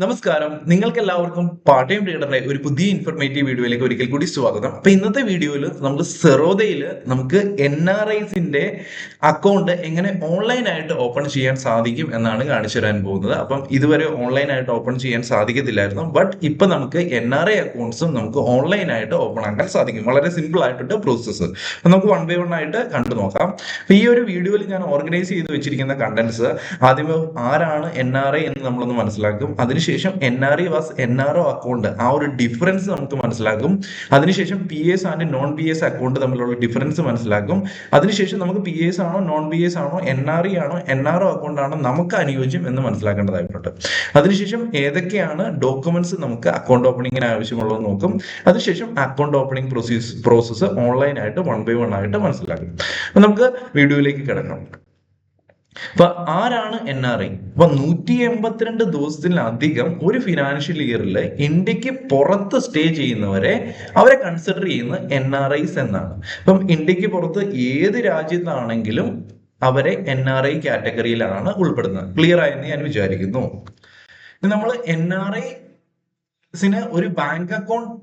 നമസ്കാരം, നിങ്ങൾക്ക് എല്ലാവർക്കും പാർട്ട് ടൈം ട്രേഡറിന്റെ ഒരു പുതിയ ഇൻഫർമേറ്റീവ് വീഡിയോയിലേക്ക് ഒരിക്കൽ കൂടി സ്വാഗതം. അപ്പൊ ഇന്നത്തെ വീഡിയോയിൽ നമുക്ക് സെറോദയിൽ നമുക്ക് NRIസിന്റെ അക്കൗണ്ട് എങ്ങനെ ഓൺലൈനായിട്ട് ഓപ്പൺ ചെയ്യാൻ സാധിക്കും എന്നാണ് കാണിച്ചു തരാൻ പോകുന്നത്. അപ്പം ഇതുവരെ ഓൺലൈനായിട്ട് ഓപ്പൺ ചെയ്യാൻ സാധിക്കത്തില്ലായിരുന്നു. ബട്ട് ഇപ്പൊ നമുക്ക് NRI അക്കൗണ്ട്സും നമുക്ക് ഓൺലൈനായിട്ട് ഓപ്പൺ ആക്കാൻ സാധിക്കും. വളരെ സിമ്പിൾ ആയിട്ടുണ്ട് പ്രോസസ്സ്. അപ്പൊ നമുക്ക് വൺ ബൈ വൺ ആയിട്ട് കണ്ടു നോക്കാം. അപ്പൊ ഈ ഒരു വീഡിയോയിൽ ഞാൻ ഓർഗനൈസ് ചെയ്ത് വെച്ചിരിക്കുന്ന കണ്ടന്റ്സ് ആദ്യം ആരാണ് NRI എന്ന് നമ്മളൊന്ന് മനസ്സിലാക്കും. അതിനുശേഷം NRI വാസ് NRO അക്കൗണ്ട് ആ ഒരു ഡിഫറൻസ് നമുക്ക് മനസ്സിലാക്കും. അതിനുശേഷം PS and non PS account തമ്മിലുള്ള ഡിഫറൻസ് മനസ്സിലാക്കും. അതിനുശേഷം നമുക്ക് PS ആണോ നോൺ PS ആണോ NRI ആണോ NRO അക്കൗണ്ട് ആണോ നമുക്ക് അനുയോജ്യം എന്ന് മനസ്സിലാക്കേണ്ടതായിട്ടുണ്ട്. അതിനുശേഷം ഏതൊക്കെയാണ് ഡോക്യുമെന്റ്സ് നമുക്ക് അക്കൗണ്ട് ഓപ്പണിങ്ങിന് ആവശ്യമുള്ളത് നോക്കും. അതിനുശേഷം അക്കൗണ്ട് ഓപ്പണിംഗ് പ്രോസസ്സ് ഓൺലൈൻ ആയിട്ട് വൺ ബൈ വൺ ആയിട്ട് മനസ്സിലാക്കും. അപ്പൊ നമുക്ക് വീഡിയോയിലേക്ക് കിടക്കാം. അപ്പൊ ആരാണ് NRI? അപ്പൊ 182 ദിവസത്തിലധികം ഒരു ഫിനാൻഷ്യൽ ഇയറിൽ ഇന്ത്യക്ക് പുറത്ത് സ്റ്റേ ചെയ്യുന്നവരെ അവരെ കൺസിഡർ ചെയ്യുന്ന NRIs എന്നാണ്. അപ്പം ഇന്ത്യക്ക് പുറത്ത് ഏത് രാജ്യത്താണെങ്കിലും അവരെ NRI കാറ്റഗറിയിലാണ് ഉൾപ്പെടുന്നത്. ക്ലിയർ ആയെന്ന് ഞാൻ വിചാരിക്കുന്നു. നമ്മൾ NRIസിന് ഒരു ബാങ്ക് അക്കൗണ്ട്,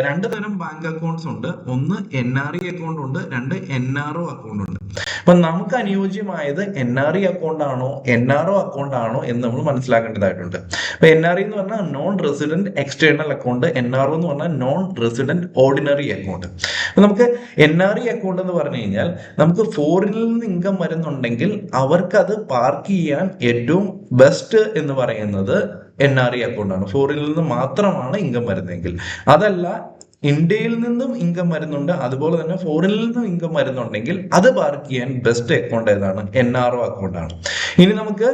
രണ്ട് തരം ബാങ്ക് അക്കൗണ്ട്സ് ഉണ്ട്. ഒന്ന് NRI അക്കൗണ്ട് ഉണ്ട്, രണ്ട് NRO അക്കൗണ്ട് ഉണ്ട്. അപ്പൊ നമുക്ക് അനുയോജ്യമായത് NRI അക്കൗണ്ട് ആണോ NRO അക്കൗണ്ട് ആണോ എന്ന് നമ്മൾ മനസ്സിലാക്കേണ്ടതായിട്ടുണ്ട്. അപ്പൊ NRI എന്ന് പറഞ്ഞാൽ non resident external account, NRO എന്ന് പറഞ്ഞാൽ നോൺ റെസിഡന്റ് ഓർഡിനറി അക്കൗണ്ട്. അപ്പൊ നമുക്ക് NRI അക്കൗണ്ട് എന്ന് പറഞ്ഞു കഴിഞ്ഞാൽ നമുക്ക് ഫോറിനിൽ നിന്ന് ഇൻകം വരുന്നുണ്ടെങ്കിൽ അവർക്ക് അത് പാർക്ക് ചെയ്യാൻ ഏറ്റവും ബെസ്റ്റ് എന്ന് പറയുന്നത് NRI അക്കൗണ്ട് ആണ്. ഫോറിനിൽ നിന്ന് മാത്രമാണ് ഇൻകം വരുന്നതെങ്കിൽ. അതല്ല, ഇന്ത്യയിൽ നിന്നും ഇൻകം വരുന്നുണ്ട്, അതുപോലെ തന്നെ ഫോറിനിൽ നിന്നും ഇൻകം വരുന്നുണ്ടെങ്കിൽ അത് പാർക്ക് ചെയ്യാൻ ബെസ്റ്റ് അക്കൗണ്ട് ഏതാണ്? NRO അക്കൗണ്ട് ആണ്. ഇനി നമുക്ക്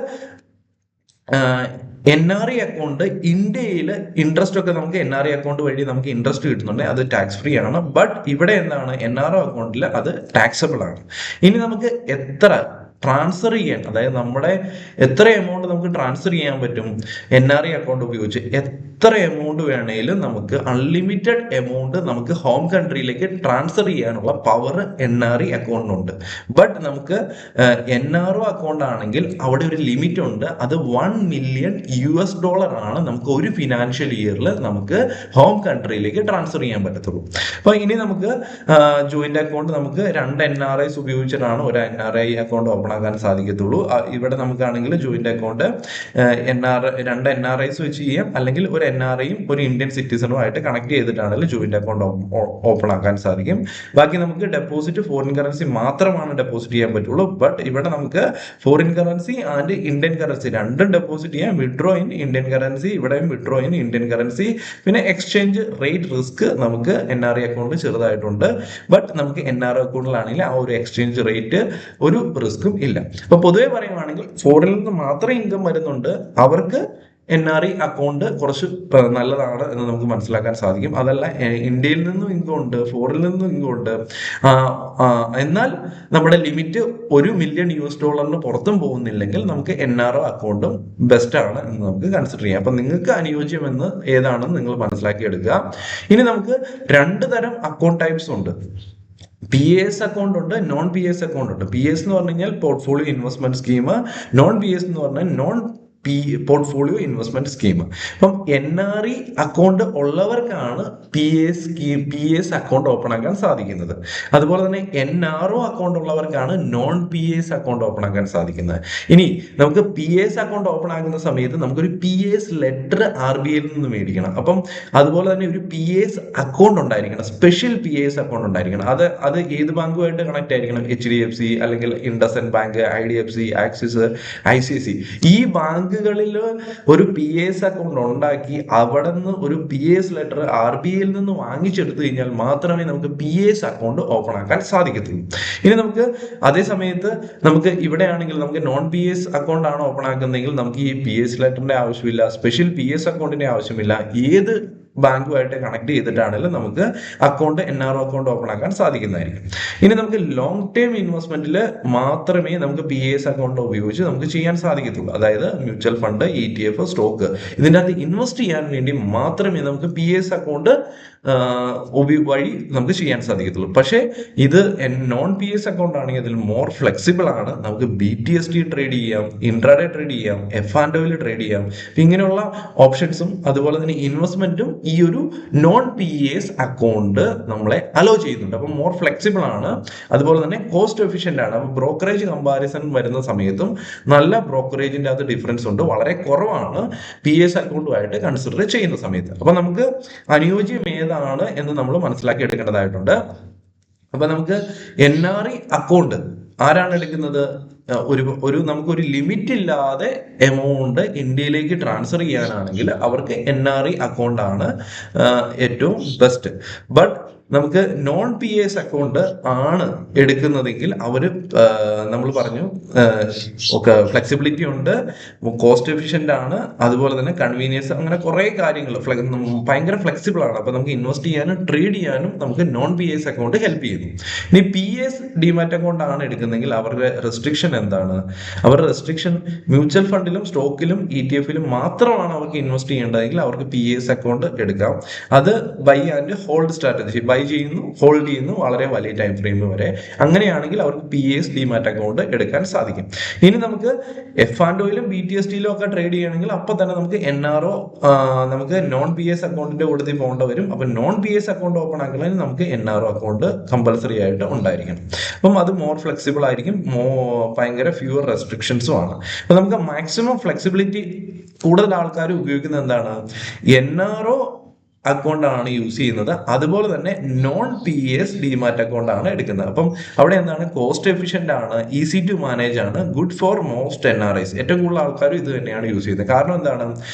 NRI അക്കൗണ്ട് ഇന്ത്യയിൽ ഇൻട്രസ്റ്റ് ഒക്കെ നമുക്ക് NRI അക്കൗണ്ട് വഴി നമുക്ക് ഇൻട്രസ്റ്റ് കിട്ടുന്നുണ്ട്, അത് ടാക്സ് ഫ്രീ ആണ്. ബട്ട് ഇവിടെ എന്താണ്, NRO അക്കൗണ്ടിൽ അത് ടാക്സബിൾ ആണ്. ഇനി നമുക്ക് എത്ര ട്രാൻസ്ഫർ ചെയ്യാൻ, അതായത് നമ്മുടെ എത്ര എമൗണ്ട് നമുക്ക് ട്രാൻസ്ഫർ ചെയ്യാൻ പറ്റും NRI അക്കൗണ്ട് ഉപയോഗിച്ച്? എത്ര എമൗണ്ട് വേണേലും നമുക്ക് അൺലിമിറ്റഡ് എമൗണ്ട് നമുക്ക് ഹോം കൺട്രിയിലേക്ക് ട്രാൻസ്ഫർ ചെയ്യാനുള്ള പവർ NRI അക്കൗണ്ടിനുണ്ട്. ബട്ട് നമുക്ക് NRO അക്കൗണ്ട് ആണെങ്കിൽ അവിടെ ഒരു ലിമിറ്റ് ഉണ്ട്. അത് $1 മില്യൺ ആണ് നമുക്ക് ഒരു ഫിനാൻഷ്യൽ ഇയറിൽ നമുക്ക് ഹോം കൺട്രിയിലേക്ക് ട്രാൻസ്ഫർ ചെയ്യാൻ പറ്റത്തുള്ളൂ. അപ്പൊ ഇനി നമുക്ക് ജോയിന്റ് അക്കൗണ്ട് നമുക്ക് രണ്ട് NRIs ഉപയോഗിച്ചിട്ടാണ് ഒരു NRI അക്കൗണ്ട് ഓപ്പൺ ആക്കാൻ സാധിക്കത്തുള്ളൂ. ഇവിടെ നമുക്കാണെങ്കിൽ ജോയിന്റ് അക്കൗണ്ട് രണ്ട് NRIs വെച്ച് ചെയ്യാം, അല്ലെങ്കിൽ ഒരു NRIയും ഒരു ഇന്ത്യൻ സിറ്റിസണും ആയിട്ട് കണക്ട് ചെയ്തിട്ടാണെങ്കിൽ ജോയിന്റ് അക്കൗണ്ട് ഓപ്പൺ ആക്കാൻ സാധിക്കും. ബാക്കി നമുക്ക് ഡെപ്പോസിറ്റ് ഫോറിൻ കറൻസി മാത്രമാണ് ഡെപ്പോസിറ്റ് ചെയ്യാൻ പറ്റുള്ളൂ. ബട്ട് ഇവിടെ നമുക്ക് foreign currency and Indian currency രണ്ടും ഡെപ്പോസിറ്റ് ചെയ്യാം. വിഡ്രോ ഇൻ ഇന്ത്യൻ കറൻസി, ഇവിടെയും വിഡ്രോ ഇൻ ഇന്ത്യൻ കറൻസി. പിന്നെ എക്സ്ചേഞ്ച് റേറ്റ് റിസ്ക് നമുക്ക് NRI അക്കൗണ്ട് ചെറുതായിട്ടുണ്ട്. ബട്ട് നമുക്ക് NRO അക്കൗണ്ടിലാണെങ്കിൽ ആ ഒരു എക്സ്ചേഞ്ച് റേറ്റ് ഒരു റിസ്ക്കും ഇല്ല. അപ്പൊ പൊതുവെ പറയുവാണെങ്കിൽ ഫോറിനിൽ നിന്ന് മാത്രം ഇൻകം വരുന്നുണ്ട് അവർക്ക് NRI അക്കൗണ്ട് കുറച്ച് നല്ലതാണ് എന്ന് നമുക്ക് മനസ്സിലാക്കാൻ സാധിക്കും. അതല്ല, ഇന്ത്യയിൽ നിന്നും ഇൻകം ഉണ്ട്, ഫോറിനിൽ നിന്നും ഇൻകം ഉണ്ട്, എന്നാൽ നമ്മുടെ ലിമിറ്റ് $1 മില്യൺ പുറത്തും പോകുന്നില്ലെങ്കിൽ നമുക്ക് NRO അക്കൗണ്ടും ബെസ്റ്റ് ആണ് എന്ന് നമുക്ക് കൺസിഡർ ചെയ്യാം. അപ്പൊ നിങ്ങൾക്ക് അനുയോജ്യമെന്ന് ഏതാണെന്ന് നിങ്ങൾ മനസ്സിലാക്കിയെടുക്കുക. ഇനി നമുക്ക് രണ്ട് തരം അക്കൗണ്ട് ടൈപ്സ് ഉണ്ട്. PAS അക്കൗണ്ട് ഉണ്ട്, നോൺ PAS അക്കൗണ്ട് ഉണ്ട്. PS എന്ന് പറഞ്ഞു കഴിഞ്ഞാൽ portfolio investment scheme, non PS എന്ന് പറഞ്ഞാൽ നോൺ പോർട്ട്ഫോളിയോ ഇൻവെസ്റ്റ്മെന്റ് സ്കീം. അപ്പം NRI അക്കൗണ്ട് ഉള്ളവർക്കാണ് PAS അക്കൗണ്ട് ഓപ്പൺ ആക്കാൻ സാധിക്കുന്നത്. അതുപോലെ തന്നെ NRO അക്കൗണ്ട് ഉള്ളവർക്കാണ് നോൺ PAS അക്കൗണ്ട് ഓപ്പൺ ആക്കാൻ സാധിക്കുന്നത്. ഇനി നമുക്ക് PAS അക്കൗണ്ട് ഓപ്പൺ ആക്കുന്ന സമയത്ത് നമുക്കൊരു PAS ലെറ്റർ RBIയിൽ നിന്ന് മേടിക്കണം. അപ്പം അതുപോലെ തന്നെ ഒരു PAS അക്കൗണ്ട് ഉണ്ടായിരിക്കണം, സ്പെഷ്യൽ PAS അക്കൗണ്ട് ഉണ്ടായിരിക്കണം. അത് ഏത് ബാങ്കുമായിട്ട് കണക്ട് ആയിരിക്കണം? HDFC അല്ലെങ്കിൽ IndusInd bank, IDFC, axis, ICICI. ഈ ബാങ്കുകളിൽ ഒരു PAS അക്കൗണ്ട് ഉണ്ടാക്കി അവിടെ നിന്ന് ഒരു PAS ലെറ്റർ RBIയിൽ നിന്ന് വാങ്ങിച്ചെടുത്തു കഴിഞ്ഞാൽ മാത്രമേ നമുക്ക് PAS അക്കൗണ്ട് ഓപ്പൺ ആക്കാൻ സാധിക്കത്തുള്ളൂ. ഇനി നമുക്ക് അതേ സമയത്ത് നമുക്ക് ഇവിടെ ആണെങ്കിൽ നമുക്ക് നോൺ PAS അക്കൗണ്ട് ആണ് ഓപ്പൺ ആക്കുന്നതെങ്കിൽ നമുക്ക് ഈ PAS ലെറ്ററിന്റെ ആവശ്യമില്ല, സ്പെഷ്യൽ PAS അക്കൗണ്ടിന്റെ ആവശ്യമില്ല. ഏത് ബാങ്കുമായിട്ട് കണക്ട് ചെയ്തിട്ടാണെങ്കിലും നമുക്ക് അക്കൗണ്ട് NRO അക്കൗണ്ട് ഓപ്പൺ ആക്കാൻ സാധിക്കുന്നതായിരിക്കും. ഇനി നമുക്ക് ലോങ് ടേം ഇൻവെസ്റ്റ്മെന്റിൽ മാത്രമേ നമുക്ക് PAS അക്കൗണ്ട് ഉപയോഗിച്ച് നമുക്ക് ചെയ്യാൻ സാധിക്കത്തുള്ളൂ. അതായത് മ്യൂച്വൽ ഫണ്ട്, ETF, സ്റ്റോക്ക് ഇതിൻ്റെ അകത്ത് ഇൻവെസ്റ്റ് ചെയ്യാൻ വേണ്ടി മാത്രമേ നമുക്ക് PAS അക്കൗണ്ട് വഴി നമുക്ക് ചെയ്യാൻ സാധിക്കത്തുള്ളൂ. പക്ഷേ ഇത് നോൺ PAS അക്കൗണ്ട് ആണെങ്കിൽ അതിൽ മോർ ഫ്ലെക്സിബിൾ ആണ്. നമുക്ക് BTST ട്രേഡ് ചെയ്യാം, ഇൻട്രാഡേ ട്രേഡ് ചെയ്യാം, F&Oയിൽ ട്രേഡ് ചെയ്യാം. ഇങ്ങനെയുള്ള ഓപ്ഷൻസും അതുപോലെ തന്നെ ഇൻവെസ്റ്റ്മെന്റും ഈ ഒരു നോൺ PAS അക്കൗണ്ട് നമ്മളെ അലോ ചെയ്യുന്നുണ്ട്. അപ്പം മോർ ഫ്ലെക്സിബിൾ ആണ്, അതുപോലെ തന്നെ കോസ്റ്റ് എഫിഷ്യന്റ് ആണ്. അപ്പോൾ ബ്രോക്കറേജ് കമ്പാരിസൺ വരുന്ന സമയത്തും നല്ല ബ്രോക്കറേജിന്റെ അകത്ത് ഡിഫറൻസ് ഉണ്ട്, വളരെ കുറവാണ് PAS അക്കൗണ്ടുമായിട്ട് കൺസിഡർ ചെയ്യുന്ന സമയത്ത്. അപ്പൊ നമുക്ക് അനുയോജ്യം ഏതാണ് എന്ന് നമ്മൾ മനസ്സിലാക്കി എടുക്കേണ്ടതായിട്ടുണ്ട്. അപ്പൊ നമുക്ക് NRE അക്കൗണ്ട് ആരാണ് എടുക്കുന്നത്? നമുക്കൊരു ലിമിറ്റ് ഇല്ലാതെ എമൗണ്ട് ഇന്ത്യയിലേക്ക് ട്രാൻസ്ഫർ ചെയ്യാനാണെങ്കിൽ അവർക്ക് NRE അക്കൗണ്ട് ആണ് ഏറ്റവും ബെസ്റ്റ്. ബട്ട് നമുക്ക് നോൺ PAS അക്കൗണ്ട് ആണ് എടുക്കുന്നതെങ്കിൽ അവര് നമ്മൾ പറഞ്ഞു ഒക്കെ ഫ്ലെക്സിബിലിറ്റി ഉണ്ട്, കോസ്റ്റ് എഫിഷ്യന്റ് ആണ്, അതുപോലെ തന്നെ കൺവീനിയൻസ്, അങ്ങനെ കുറെ കാര്യങ്ങൾ ഭയങ്കര ഫ്ലെക്സിബിൾ ആണ്. അപ്പൊ നമുക്ക് ഇൻവെസ്റ്റ് ചെയ്യാനും ട്രേഡ് ചെയ്യാനും നമുക്ക് നോൺ PAS അക്കൗണ്ട് ഹെൽപ്പ് ചെയ്യുന്നു. ഇനി PAS ഡിമാറ്റ് അക്കൗണ്ട് ആണ് എടുക്കുന്നതെങ്കിൽ അവരുടെ റെസ്ട്രിക്ഷൻ എന്താണ്? അവരുടെ റെസ്ട്രിക്ഷൻ മ്യൂച്വൽ ഫണ്ടിലും സ്റ്റോക്കിലും ETF-ലും മാത്രമാണ് അവർക്ക് ഇൻവെസ്റ്റ് ചെയ്യേണ്ടതെങ്കിൽ അവർക്ക് PAS അക്കൗണ്ട് എടുക്കാം. അത് buy and hold strategy, buy ചെയ്യുന്നു, ഹോൾഡ് ചെയ്യുന്നു, വളരെ വലിയ ടൈം ഫ്രെയിം വരെ. അങ്ങനെയാണെങ്കിൽ അവർക്ക് PAS ഡിമാറ്റ് അക്കൗണ്ട് എടുക്കാൻ സാധിക്കും. ഇനി നമുക്ക് F&Oയിലും BTST-യിലും ഒക്കെ ട്രേഡ് ചെയ്യണമെങ്കിൽ അപ്പൊ തന്നെ നമുക്ക് NRO, നമുക്ക് നോൺ PAS അക്കൗണ്ടിന്റെ കൂടുതൽ പോകേണ്ട വരും. അപ്പൊ നോൺ PAS അക്കൗണ്ട് ഓപ്പൺ ആക്കണമെങ്കിൽ നമുക്ക് NRO അക്കൗണ്ട് കമ്പൽസറി ആയിട്ട് ഉണ്ടായിരിക്കണം. അപ്പം അത് മോർ ഫ്ലെക്സിബിൾ ആയിരിക്കും, ഭയങ്കര ഫ്യൂവർ റെസ്ട്രിക്ഷൻസും ആണ്. അപ്പൊ നമുക്ക് മാക്സിമം ഫ്ലെക്സിബിലിറ്റി കൂടുതൽ ആൾക്കാർ ഉപയോഗിക്കുന്നത് എന്താണ്? NRO അക്കൗണ്ട് ആണ് യൂസ് ചെയ്യുന്നത്. അതുപോലെ തന്നെ നോൺ PAS ഡിമാറ്റ് അക്കൗണ്ട് ആണ് എടുക്കുന്നത്. അപ്പം അവിടെ എന്താണ്? കോസ്റ്റ് എഫിഷ്യന്റ് ആണ്, ഈസി ടു മാനേജ് ആണ്, ഗുഡ് ഫോർ മോസ്റ്റ് NRIs. ഏറ്റവും കൂടുതൽ ആൾക്കാരും ഇത് തന്നെയാണ് യൂസ് ചെയ്യുന്നത്. കാരണം എന്താണ്?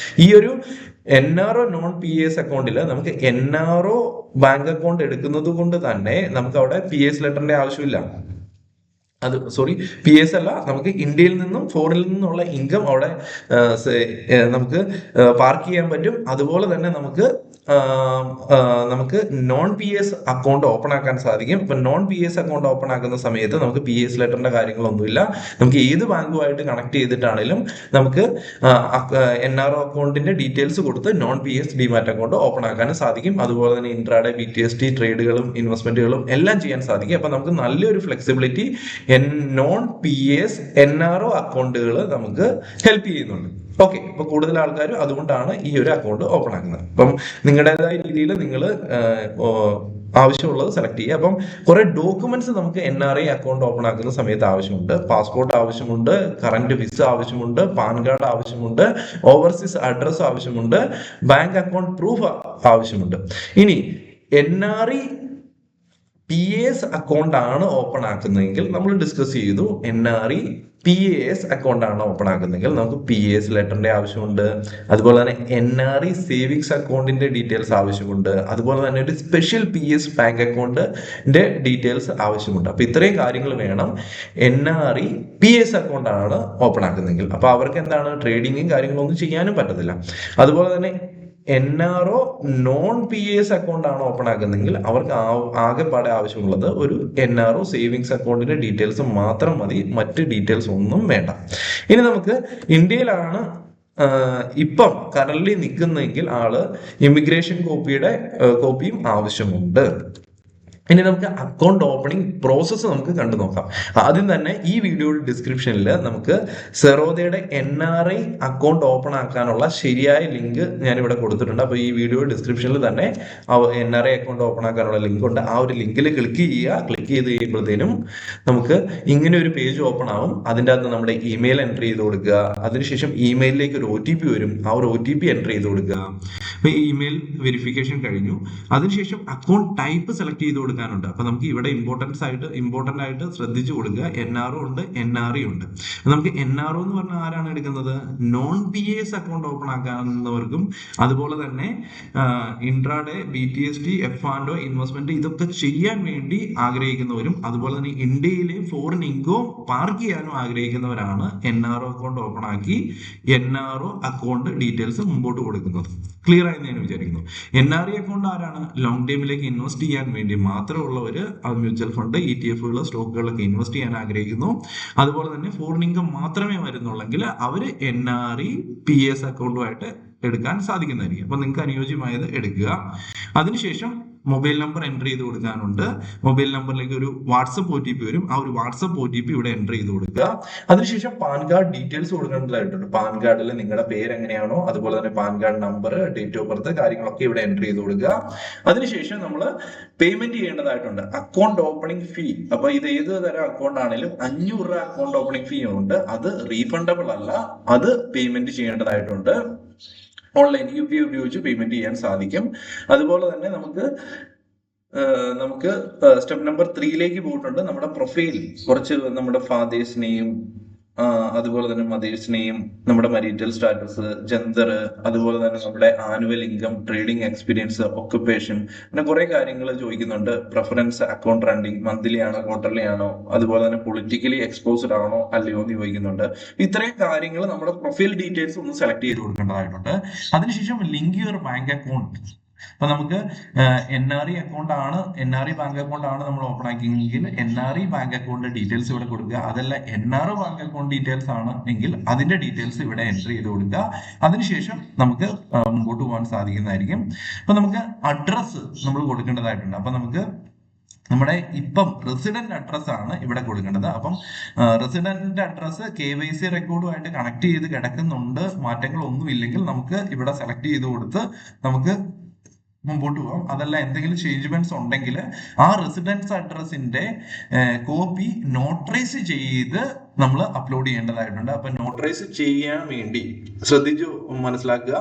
ഈ ഒരു NRO നോൺ PAS അക്കൗണ്ടിൽ നമുക്ക് NRO ബാങ്ക് അക്കൗണ്ട് എടുക്കുന്നത് കൊണ്ട് തന്നെ നമുക്ക് അവിടെ PAS ലെറ്ററിന്റെ ആവശ്യമില്ല. PAS അല്ല, നമുക്ക് ഇന്ത്യയിൽ നിന്നും ഫോറിനിൽ നിന്നുള്ള ഇൻകം അവിടെ നമുക്ക് പാർക്ക് ചെയ്യാൻ പറ്റും. അതുപോലെ തന്നെ നമുക്ക് നോൺ PAS അക്കൗണ്ട് ഓപ്പൺ ആക്കാൻ സാധിക്കും. ഇപ്പൊ നോൺ PAS അക്കൗണ്ട് ഓപ്പൺ ആക്കുന്ന സമയത്ത് നമുക്ക് PAS ലെറ്ററിന്റെ കാര്യങ്ങളൊന്നുമില്ല. നമുക്ക് ഏത് ബാങ്കുമായിട്ട് കണക്ട് ചെയ്തിട്ടാണെങ്കിലും നമുക്ക് NRO അക്കൗണ്ടിന്റെ ഡീറ്റെയിൽസ് കൊടുത്ത് non PAS demat account open ആക്കാനും സാധിക്കും. അതുപോലെ തന്നെ ഇൻട്രാഡേ BTST ട്രേഡുകളും ഇൻവെസ്റ്റ്മെന്റുകളും എല്ലാം ചെയ്യാൻ സാധിക്കും. അപ്പൊ നമുക്ക് നല്ലൊരു ഫ്ലെക്സിബിലിറ്റി നോൺ PAS NRO അക്കൗണ്ടുകൾ നമുക്ക് ഹെൽപ്പ് ചെയ്യുന്നുണ്ട്. ഓക്കെ, അപ്പൊ കൂടുതൽ ആൾക്കാരും അതുകൊണ്ടാണ് ഈ ഒരു അക്കൗണ്ട് ഓപ്പൺ ആക്കുന്നത്. അപ്പം നിങ്ങളുടേതായ രീതിയിൽ നിങ്ങൾ ആവശ്യമുള്ളത് സെലക്ട് ചെയ്യുക. അപ്പം കുറെ ഡോക്യുമെന്റ്സ് നമുക്ക് NRI അക്കൗണ്ട് ഓപ്പൺ ആക്കുന്ന സമയത്ത് ആവശ്യമുണ്ട്. പാസ്പോർട്ട് ആവശ്യമുണ്ട്, കറന്റ് വിസ ആവശ്യമുണ്ട്, പാൻ കാർഡ് ആവശ്യമുണ്ട്, ഓവർസീസ് അഡ്രസ് ആവശ്യമുണ്ട്, ബാങ്ക് അക്കൗണ്ട് പ്രൂഫ് ആവശ്യമുണ്ട്. ഇനി NRI PAS അക്കൗണ്ട് ആണ് ഓപ്പൺ ആക്കുന്നതെങ്കിൽ നമ്മൾ ഡിസ്കസ് ചെയ്തു, NRI PAS അക്കൗണ്ട് ആണ് ഓപ്പൺ ആക്കുന്നതെങ്കിൽ നമുക്ക് PAS ലെറ്ററിന്റെ ആവശ്യമുണ്ട്. അതുപോലെ തന്നെ NRI സേവിങ്സ് അക്കൗണ്ടിന്റെ ഡീറ്റെയിൽസ് ആവശ്യമുണ്ട്. അതുപോലെ തന്നെ ഒരു സ്പെഷ്യൽ PAS ബാങ്ക് അക്കൗണ്ടിന്റെ ഡീറ്റെയിൽസ് ആവശ്യമുണ്ട്. അപ്പൊ ഇത്രയും കാര്യങ്ങൾ വേണം NRI PAS അക്കൗണ്ട് ആണ് ഓപ്പൺ ആക്കുന്നതെങ്കിൽ. അപ്പൊ അവർക്ക് എന്താണ്? ട്രേഡിങ്ങും കാര്യങ്ങളൊന്നും ചെയ്യാനും പറ്റത്തില്ല. അതുപോലെ തന്നെ NRO നോൺ PAS അക്കൗണ്ട് ആണ് ഓപ്പൺ ആക്കുന്നതെങ്കിൽ അവർക്ക് ആകെപ്പാടെ ആവശ്യമുള്ളത് ഒരു NRO സേവിങ്സ് അക്കൗണ്ടിന്റെ ഡീറ്റെയിൽസ് മാത്രം മതി, മറ്റ് ഡീറ്റെയിൽസ് ഒന്നും വേണ്ട. ഇനി നമുക്ക് ഇന്ത്യയിലാണ് ഇപ്പം കറന്റ് നിൽക്കുന്നതെങ്കിൽ ആള് ഇമിഗ്രേഷൻ കോപ്പിയും ആവശ്യമുണ്ട്. ഇനി നമുക്ക് അക്കൗണ്ട് ഓപ്പണിംഗ് പ്രോസസ്സ് നമുക്ക് കണ്ടു നോക്കാം. ആദ്യം തന്നെ ഈ വീഡിയോയുടെ ഡിസ്ക്രിപ്ഷനിൽ നമുക്ക് സെറോദയുടെ NRI അക്കൗണ്ട് ഓപ്പൺ ആക്കാനുള്ള ശരിയായ ലിങ്ക് ഞാനിവിടെ കൊടുത്തിട്ടുണ്ട്. അപ്പോൾ ഈ വീഡിയോ ഡിസ്ക്രിപ്ഷനിൽ തന്നെ NRI അക്കൗണ്ട് ഓപ്പൺ ആക്കാനുള്ള ലിങ്ക് ഉണ്ട്. ആ ഒരു ലിങ്കിൽ ക്ലിക്ക് ചെയ്യുക. ക്ലിക്ക് ചെയ്ത് കഴിയുമ്പോഴത്തേനും നമുക്ക് ഇങ്ങനെ ഒരു പേജ് ഓപ്പൺ ആവും. അതിൻ്റെ അകത്ത് നമ്മുടെ ഇമെയിൽ എൻട്രി ചെയ്ത് കൊടുക്കുക. അതിനുശേഷം ഇമെയിലിലേക്ക് ഒരു OTP വരും. ആ ഒരു OTP എൻട്രി ചെയ്ത് കൊടുക്കുക. അപ്പോൾ ഇമെയിൽ വെരിഫിക്കേഷൻ കഴിഞ്ഞു. അതിനുശേഷം അക്കൗണ്ട് ടൈപ്പ് സെലക്ട് ചെയ്ത് കൊടുക്കുക. അപ്പൊ നമുക്ക് ഇവിടെ ഇമ്പോർട്ടന്റ് ആയിട്ട് ശ്രദ്ധിച്ചു കൊടുക്കുക. NRO ഉണ്ട്, NRI ഉണ്ട്. നമുക്ക് NRO എന്ന് പറഞ്ഞാൽ ആരാണ് എടുക്കുന്നത്? നോൺ PAS അക്കൗണ്ട് ഓപ്പൺ ആക്കാവുന്നവർക്കും അതുപോലെ തന്നെ ഇൻട്രാഡേ BTST F&O ഇൻവെസ്റ്റ്മെന്റ് ഇതൊക്കെ ചെയ്യാൻ വേണ്ടി ആഗ്രഹിക്കുന്നവരും അതുപോലെ തന്നെ ഇന്ത്യയിലെ ഫോറിൻ ഇൻകം പാർക്ക് ചെയ്യാനും ആഗ്രഹിക്കുന്നവരാണ് NRO അക്കൗണ്ട് ഓപ്പൺ ആക്കി NRO അക്കൗണ്ട് ഡീറ്റെയിൽസ് മുമ്പോട്ട് കൊടുക്കുന്നത്. ക്ലിയർ ക്ലിയർ ആയി ഞാൻ വിചാരിക്കുന്നു. NRE അക്കൗണ്ട് ആരാണ്? ലോങ് ടൈമിലേക്ക് ഇൻവെസ്റ്റ് ചെയ്യാൻ വേണ്ടി മാത്രമുള്ളവർ മ്യൂച്വൽ ഫണ്ട്, ETF-കൾ, സ്റ്റോക്കുകളൊക്കെ ഇൻവെസ്റ്റ് ചെയ്യാൻ ആഗ്രഹിക്കുന്നു. അതുപോലെ തന്നെ ഫോറിൻ ഇൻകം മാത്രമേ വരുന്നുള്ളെങ്കിൽ അവർ NRE PS അക്കൗണ്ടുമായിട്ട് എടുക്കാൻ സാധിക്കുന്നതായിരിക്കും. അപ്പൊ നിങ്ങൾക്ക് അനുയോജ്യമായത് എടുക്കുക. അതിനുശേഷം മൊബൈൽ നമ്പർ എൻ്റർ ചെയ്ത് കൊടുക്കാനുണ്ട്. മൊബൈൽ നമ്പറിലേക്ക് ഒരു വാട്സപ്പ് OTP വരും. ആ ഒരു വാട്സപ്പ് OTP ഇവിടെ എൻ്റർ ചെയ്ത് കൊടുക്കുക. അതിനുശേഷം പാൻ കാർഡ് ഡീറ്റെയിൽസ് കൊടുക്കേണ്ടതായിട്ടുണ്ട്. പാൻ കാർഡിൽ നിങ്ങളുടെ പേര് എങ്ങനെയാണോ അതുപോലെ തന്നെ pan card number, date of birth, കാര്യങ്ങളൊക്കെ ഇവിടെ എൻ്റർ ചെയ്ത് കൊടുക്കുക. അതിനുശേഷം നമ്മൾ പേയ്മെന്റ് ചെയ്യേണ്ടതായിട്ടുണ്ട്. അക്കൗണ്ട് ഓപ്പണിംഗ് ഫീ, അപ്പൊ ഇത് ഏത് തരം അക്കൗണ്ട് ആണെങ്കിലും 500 രൂപ അക്കൗണ്ട് ഓപ്പണിംഗ് ഫീ ഉണ്ട്. അത് റീഫണ്ടബിൾ അല്ല, അത് പേയ്മെന്റ് ചെയ്യേണ്ടതായിട്ടുണ്ട്. ഓൺലൈൻ UPI ഉപയോഗിച്ച് പേയ്മെന്റ് ചെയ്യാൻ സാധിക്കും. അതുപോലെ തന്നെ നമുക്ക് സ്റ്റെപ്പ് നമ്പർ 3ലേക്ക് പോയിട്ടുണ്ട്. നമ്മുടെ പ്രൊഫൈൽ കുറച്ച് നമ്മുടെ ഫാദേഴ്സ് നെയിം, അതുപോലെ തന്നെ മദേഴ്സ് നെയിം, നമ്മുടെ മരീറ്റൽ സ്റ്റാറ്റസ്, ജെൻഡർ, അതുപോലെ തന്നെ നമ്മുടെ annual income, trading experience, occupation, പിന്നെ കുറെ കാര്യങ്ങൾ ചോദിക്കുന്നുണ്ട്. പ്രിഫറൻസ്, അക്കൗണ്ട് റണ്ണിങ്, മന്ത്ലി ആണോ ക്വാർട്ടർലി ആണോ, അതുപോലെ തന്നെ പൊളിറ്റിക്കലി എക്സ്പോസ്ഡ് ആണോ അല്ലയോ എന്ന് ചോദിക്കുന്നുണ്ട്. ഇത്രയും കാര്യങ്ങൾ നമ്മുടെ പ്രൊഫൈൽ ഡീറ്റെയിൽസ് ഒന്ന് സെലക്ട് ചെയ്ത് കൊടുക്കേണ്ടതായിട്ടുണ്ട്. അതിനുശേഷം ലിങ്ക് യുവർ ബാങ്ക് അക്കൗണ്ട്. അപ്പൊ നമുക്ക് NRE അക്കൗണ്ട് ആണ്, NRE ബാങ്ക് അക്കൗണ്ട് ആണ് നമ്മൾ ഓപ്പൺ ആക്കിയെങ്കിൽ NRE ബാങ്ക് അക്കൗണ്ട് ഡീറ്റെയിൽസ് ഇവിടെ കൊടുക്കുക. അതല്ല NRO ബാങ്ക് അക്കൗണ്ട് ഡീറ്റെയിൽസ് ആണ് എങ്കിൽ അതിന്റെ ഡീറ്റെയിൽസ് ഇവിടെ എൻ്റർ ചെയ്ത് കൊടുക്കുക. അതിനുശേഷം നമുക്ക് മുമ്പോട്ട് പോകാൻ സാധിക്കുന്നതായിരിക്കും. അപ്പൊ നമുക്ക് അഡ്രസ്സ് നമ്മൾ കൊടുക്കേണ്ടതായിട്ടുണ്ട്. അപ്പൊ നമുക്ക് നമ്മുടെ ഇപ്പം റെസിഡന്റ് അഡ്രസ് ആണ് ഇവിടെ കൊടുക്കേണ്ടത്. അപ്പം റെസിഡന്റ് അഡ്രസ് KYC റെക്കോർഡുമായിട്ട് കണക്ട് ചെയ്ത് കിടക്കുന്നുണ്ട്, മാറ്റങ്ങളൊന്നും ഇല്ലെങ്കിൽ നമുക്ക് ഇവിടെ സെലക്ട് ചെയ്ത് കൊടുത്ത് നമുക്ക് മുമ്പോട്ട് പോകാം. അതല്ല എന്തെങ്കിലും ചേഞ്ച്മെന്റ്സ് ഉണ്ടെങ്കിൽ ആ റെസിഡൻസ് അഡ്രസ്സിന്റെ കോപ്പി നോട്ടറൈസ് ചെയ്ത് നമ്മൾ അപ്ലോഡ് ചെയ്യേണ്ടതായിട്ടുണ്ട്. അപ്പൊ നോട്ടറൈസ് ചെയ്യാൻ വേണ്ടി ശ്രദ്ധിച്ചു മനസ്സിലാക്കുക.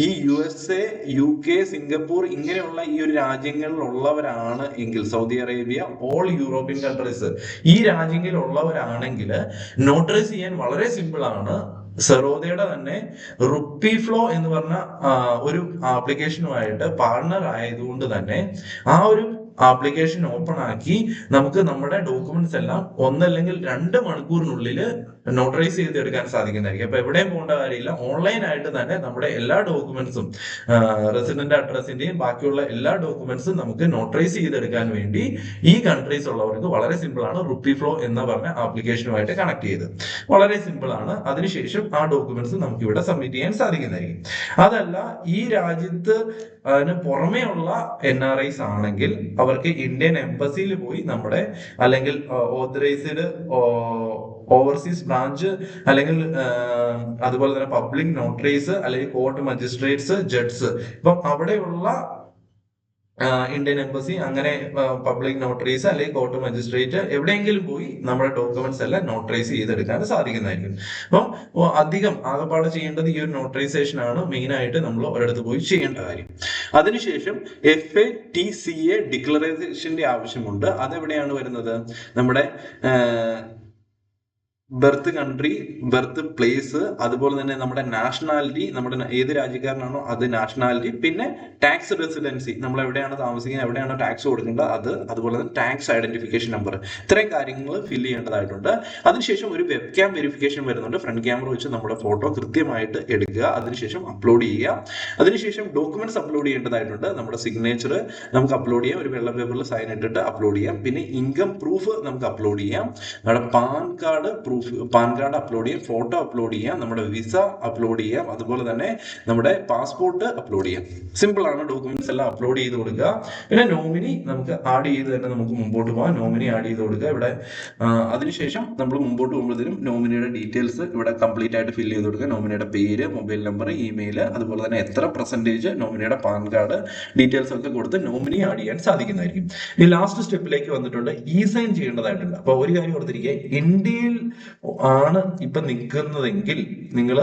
ഈ USA, UK, സിംഗപ്പൂർ ഇങ്ങനെയുള്ള ഈ ഒരു രാജ്യങ്ങളിലുള്ളവരാണ് എങ്കിൽ, Saudi Arabia, all European countries, ഈ രാജ്യങ്ങളിലുള്ളവരാണെങ്കിൽ നോട്ടറൈസ് ചെയ്യാൻ വളരെ സിമ്പിൾ ആണ്. സെറോദയുടെ തന്നെ റുപ്പി ഫ്ലോ എന്ന് പറഞ്ഞ ഒരു ആപ്ലിക്കേഷനുമായിട്ട് പാർട്ണർ ആയതുകൊണ്ട് തന്നെ ആ ഒരു ആപ്ലിക്കേഷൻ ഓപ്പൺ ആക്കി നമുക്ക് നമ്മുടെ ഡോക്യുമെന്റ്സ് എല്ലാം 1 അല്ലെങ്കിൽ 2 മണിക്കൂറിനുള്ളിൽ നോട്ടറൈസ് ചെയ്തെടുക്കാൻ സാധിക്കുന്നതായിരിക്കും. അപ്പൊ എവിടെയും പോകേണ്ട കാര്യമില്ല. ഓൺലൈൻ ആയിട്ട് തന്നെ നമ്മുടെ എല്ലാ ഡോക്യുമെന്റ്സും, റെസിഡന്റ് അഡ്രസ്സിന്റെയും ബാക്കിയുള്ള എല്ലാ ഡോക്യുമെന്റ്സും നമുക്ക് നോട്ടറൈസ് ചെയ്തെടുക്കാൻ വേണ്ടി ഈ കൺട്രീസ് ഉള്ളവർക്ക് വളരെ സിമ്പിൾ ആണ്. റുപ്പി ഫ്ലോ എന്ന് പറഞ്ഞ ആപ്ലിക്കേഷനുമായിട്ട് കണക്ട് ചെയ്ത് വളരെ സിമ്പിൾ ആണ്. അതിനുശേഷം ആ ഡോക്യുമെന്റ്സ് നമുക്ക് ഇവിടെ സബ്മിറ്റ് ചെയ്യാൻ സാധിക്കുന്നതായിരിക്കും. അതല്ല ഈ രാജ്യത്ത് അതിന് പുറമേ ഉള്ള NRIs ആണെങ്കിൽ അവർക്ക് ഇന്ത്യൻ എംബസിയിൽ പോയി നമ്മുടെ അല്ലെങ്കിൽ ഓതറൈസ്ഡ് ഓവർസീസ് ബ്രാഞ്ച് അല്ലെങ്കിൽ അതുപോലെ തന്നെ പബ്ലിക് നോട്ടറീസ് അല്ലെങ്കിൽ കോർട്ട് മജിസ്ട്രേറ്റ്സ്, ജഡ്ജസ്, ഇപ്പം അവിടെയുള്ള ഇന്ത്യൻ എംബസി, അങ്ങനെ പബ്ലിക് നോട്ടറീസ് അല്ലെങ്കിൽ കോർട്ട് മജിസ്ട്രേറ്റ് എവിടെയെങ്കിലും പോയി നമ്മുടെ ഡോക്യുമെന്റ്സ് എല്ലാം നോട്ടറൈസ് ചെയ്തെടുക്കാൻ സാധിക്കുന്നതായിരിക്കും. അപ്പം അധികം ആകെപ്പാട് ചെയ്യേണ്ടത് ഈ ഒരു നോട്ടറൈസേഷൻ ആണ് മെയിൻ ആയിട്ട് നമ്മൾ ഒരിടത്ത് പോയി ചെയ്യേണ്ട കാര്യം. അതിനുശേഷം FATCA ഡിക്ലറേഷന്റെ ആവശ്യമുണ്ട്. അതെവിടെയാണ് വരുന്നത്? നമ്മുടെ ബർത്ത് കൺട്രി, ബർത്ത് പ്ലേസ്, അതുപോലെ തന്നെ നമ്മുടെ നാഷണാലിറ്റി, നമ്മുടെ ഏത് രാജ്യക്കാരനാണോ അത് നാഷണാലിറ്റി, പിന്നെ ടാക്സ് റെസിഡൻസി, നമ്മൾ എവിടെയാണ് താമസിക്കുന്നത്, എവിടെയാണ് ടാക്സ് കൊടുക്കേണ്ടത് അത്, അതുപോലെ തന്നെ ടാക്സ് ഐഡന്റിഫിക്കേഷൻ നമ്പർ, ഇത്രയും കാര്യങ്ങൾ ഫില്ല് ചെയ്യേണ്ടതായിട്ടുണ്ട്. അതിനുശേഷം ഒരു വെബ് ക്യാം വെരിഫിക്കേഷൻ വരുന്നുണ്ട്. ഫ്രണ്ട് ക്യാമറ വെച്ച് നമ്മുടെ ഫോട്ടോ കൃത്യമായിട്ട് എടുക്കുക. അതിനുശേഷം അപ്ലോഡ് ചെയ്യുക. അതിനുശേഷം ഡോക്യുമെന്റ്സ് അപ്ലോഡ് ചെയ്യേണ്ടതായിട്ടുണ്ട്. നമ്മുടെ സിഗ്നേച്ചർ നമുക്ക് അപ്ലോഡ് ചെയ്യാം. ഒരു വെള്ള പേപ്പറിൽ സൈൻ ഇട്ടിട്ട് അപ്ലോഡ് ചെയ്യാം. പിന്നെ ഇൻകം പ്രൂഫ് നമുക്ക് അപ്ലോഡ് ചെയ്യാം. നമ്മുടെ പാൻ കാർഡ് അപ്ലോഡ് ചെയ്യാം. ഫോട്ടോ അപ്ലോഡ് ചെയ്യാം. നമ്മുടെ വിസ അപ്ലോഡ് ചെയ്യാം. അതുപോലെ തന്നെ നമ്മുടെ പാസ്പോർട്ട് അപ്ലോഡ് ചെയ്യാം. സിമ്പിൾ ആണ്. ഡോക്യുമെന്റ്സ് എല്ലാം അപ്ലോഡ് ചെയ്ത് കൊടുക്കുക. പിന്നെ നോമിനി നമുക്ക് ആഡ് ചെയ്ത് തന്നെ നമുക്ക് മുമ്പോട്ട് പോകാം. നോമിനി ആഡ് ചെയ്ത് കൊടുക്കുക ഇവിടെ. അതിനുശേഷം നമ്മൾ മുമ്പോട്ട് പോകുമ്പോഴത്തേനും നോമിനിയുടെ ഡീറ്റെയിൽസ് ഇവിടെ കംപ്ലീറ്റ് ആയിട്ട് ഫില്ല് ചെയ്ത് കൊടുക്കുക. നോമിനിയുടെ പേര്, മൊബൈൽ നമ്പർ, ഇമെയിൽ, അതുപോലെ തന്നെ എത്ര പെർസെന്റേജ്, നോമിനിയുടെ പാൻ കാർഡ് ഡീറ്റെയിൽസ് ഒക്കെ കൊടുത്ത് നോമിനി ആഡ് ചെയ്യാൻ സാധിക്കുന്നതായിരിക്കും. ഈ ലാസ്റ്റ് സ്റ്റെപ്പിലേക്ക് വന്നിട്ടുണ്ട്. സൈൻ ചെയ്യേണ്ടതായിട്ടുണ്ട്. അപ്പൊ ഒരു കാര്യം ഓർത്തിരിക്കുക, ഇന്ത്യയിൽ ആണ് ഇപ്പൊ നിൽക്കുന്നതെങ്കിൽ, നിങ്ങൾ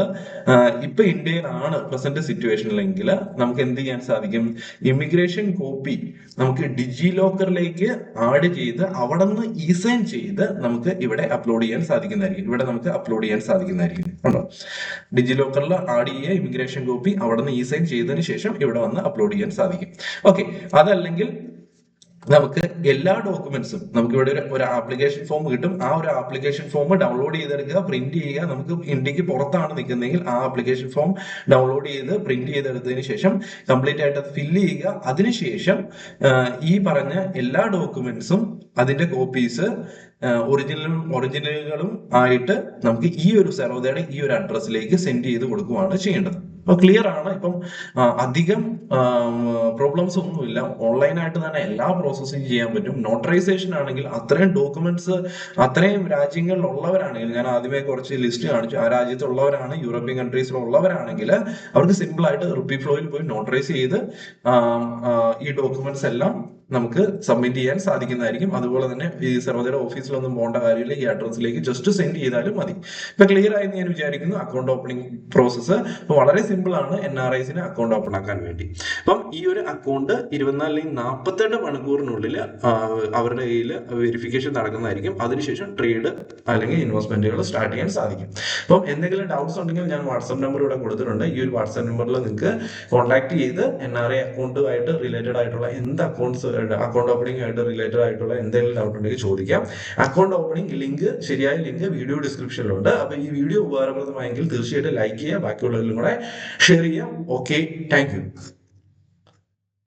ഇപ്പൊ ഇന്ത്യയിലാണ് പ്രസന്റ് സിറ്റുവേഷനിലെങ്കിൽ നമുക്ക് എന്ത് ചെയ്യാൻ സാധിക്കും? ഇമിഗ്രേഷൻ കോപ്പി നമുക്ക് ഡിജി ലോക്കറിലേക്ക് ആഡ് ചെയ്ത് അവിടെ നിന്ന് സൈൻ ചെയ്ത് നമുക്ക് ഇവിടെ അപ്ലോഡ് ചെയ്യാൻ സാധിക്കുന്നതായിരിക്കും. ഇവിടെ നമുക്ക് അപ്ലോഡ് ചെയ്യാൻ സാധിക്കുന്നതായിരിക്കും. ഉണ്ടോ? ഡിജി ലോക്കറിൽ ആഡ് ചെയ്യുക, ഇമിഗ്രേഷൻ കോപ്പി അവിടെ നിന്ന് സൈൻ ചെയ്തതിന് ശേഷം ഇവിടെ വന്ന് അപ്ലോഡ് ചെയ്യാൻ സാധിക്കും. ഓക്കെ. അതല്ലെങ്കിൽ നമുക്ക് എല്ലാ ഡോക്യുമെന്റ്സും നമുക്ക് ഇവിടെ ഒരു ആപ്ലിക്കേഷൻ ഫോം കിട്ടും. ആ ഒരു ആപ്ലിക്കേഷൻ ഫോം ഡൗൺലോഡ് ചെയ്തെടുക്കുക, പ്രിന്റ് ചെയ്യുക. നമുക്ക് ഇന്ത്യക്ക് പുറത്താണ് നിൽക്കുന്നതെങ്കിൽ ആ ആപ്ലിക്കേഷൻ ഫോം ഡൗൺലോഡ് ചെയ്ത് പ്രിന്റ് ചെയ്തെടുത്തതിന് ശേഷം കംപ്ലീറ്റ് ആയിട്ട് അത് ഫില്ല് ചെയ്യുക. അതിനുശേഷം ഈ പറഞ്ഞ എല്ലാ ഡോക്യുമെന്റ്സും അതിന്റെ കോപ്പീസ് ഒറിജിനലുകളും ആയിട്ട് നമുക്ക് ഈ ഒരു സർവോദയുടെ ഈ ഒരു അഡ്രസ്സിലേക്ക് സെൻഡ് ചെയ്ത് കൊടുക്കുകയാണ് ചെയ്യേണ്ടത്. അപ്പൊ ക്ലിയർ ആണ്. ഇപ്പം അധികം പ്രോബ്ലംസ് ഒന്നുമില്ല. ഓൺലൈനായിട്ട് തന്നെ എല്ലാ പ്രോസസ്സിങ് ചെയ്യാൻ പറ്റും. നോട്ടറൈസേഷൻ ആണെങ്കിൽ അത്രയും ഡോക്യുമെന്റ്സ് അത്രയും രാജ്യങ്ങളിലുള്ളവരാണെങ്കിൽ, ഞാൻ ആദ്യമേ കുറച്ച് ലിസ്റ്റ് കാണിച്ചു, ആ രാജ്യത്തുള്ളവരാണ്, യൂറോപ്യൻ കൺട്രീസിലുള്ളവരാണെങ്കിൽ അവർക്ക് സിമ്പിൾ ആയിട്ട് റുപ്പി ഫ്ലോയിൽ പോയി നോട്ടറൈസ് ചെയ്ത് ഈ ഡോക്യുമെന്റ്സ് എല്ലാം നമുക്ക് സബ്മിറ്റ് ചെയ്യാൻ സാധിക്കുന്നതായിരിക്കും. അതുപോലെ തന്നെ ഈ സർവോദയുടെ ഓഫീസിലൊന്നും പോകേണ്ട കാര്യമില്ല. ഈ അഡ്രസ്സിലേക്ക് ജസ്റ്റ് സെൻഡ് ചെയ്താലും മതി. ഇപ്പൊ ക്ലിയർ ആയെന്ന് ഞാൻ വിചാരിക്കുന്നു. അക്കൗണ്ട് ഓപ്പണിംഗ് പ്രോസസ്സ് വളരെ സിമ്പിൾ ആണ് NRIസിന് അക്കൗണ്ട് ഓപ്പൺ ആക്കാൻ വേണ്ടി. അപ്പം ഈ ഒരു അക്കൗണ്ട് 24 അല്ലെങ്കിൽ 48 മണിക്കൂറിനുള്ളിൽ അവരുടെ കയ്യിൽ വെരിഫിക്കേഷൻ നടക്കുന്നതായിരിക്കും. അതിനുശേഷം ട്രേഡ് അല്ലെങ്കിൽ ഇൻവെസ്റ്റ്മെന്റുകൾ സ്റ്റാർട്ട് ചെയ്യാൻ സാധിക്കും. അപ്പം എന്തെങ്കിലും ഡൗട്ട്സ് ഉണ്ടെങ്കിൽ ഞാൻ വാട്സ്ആപ്പ് നമ്പർ ഇവിടെ കൊടുത്തിട്ടുണ്ട്. ഈ ഒരു വാട്സ്ആപ്പ് നമ്പറിൽ നിങ്ങൾക്ക് കോൺടാക്ട് ചെയ്ത് NRI അക്കൗണ്ടുമായിട്ട് റിലേറ്റഡ് ആയിട്ടുള്ള എന്ത് അക്കൗണ്ട് ഓപ്പണിംഗ് ആയിട്ട് റിലേറ്റഡ് ആയിട്ടുള്ള എന്തെങ്കിലും ഡൗട്ട് ഉണ്ടെങ്കിൽ ചോദിക്കാം. അക്കൗണ്ട് ഓപ്പണിംഗ് ലിങ്ക്, ശരിയായ ലിങ്ക് വീഡിയോ ഡിസ്ക്രിപ്ഷനിലുണ്ട്. അപ്പൊ ഈ വീഡിയോ ഉപകാരപ്രദമായെങ്കിൽ തീർച്ചയായിട്ടും ലൈക്ക് ചെയ്യുക, ബാക്കിയുള്ളവരിലും കൂടെ ഷെയർ ചെയ്യാം. Okay, thank you.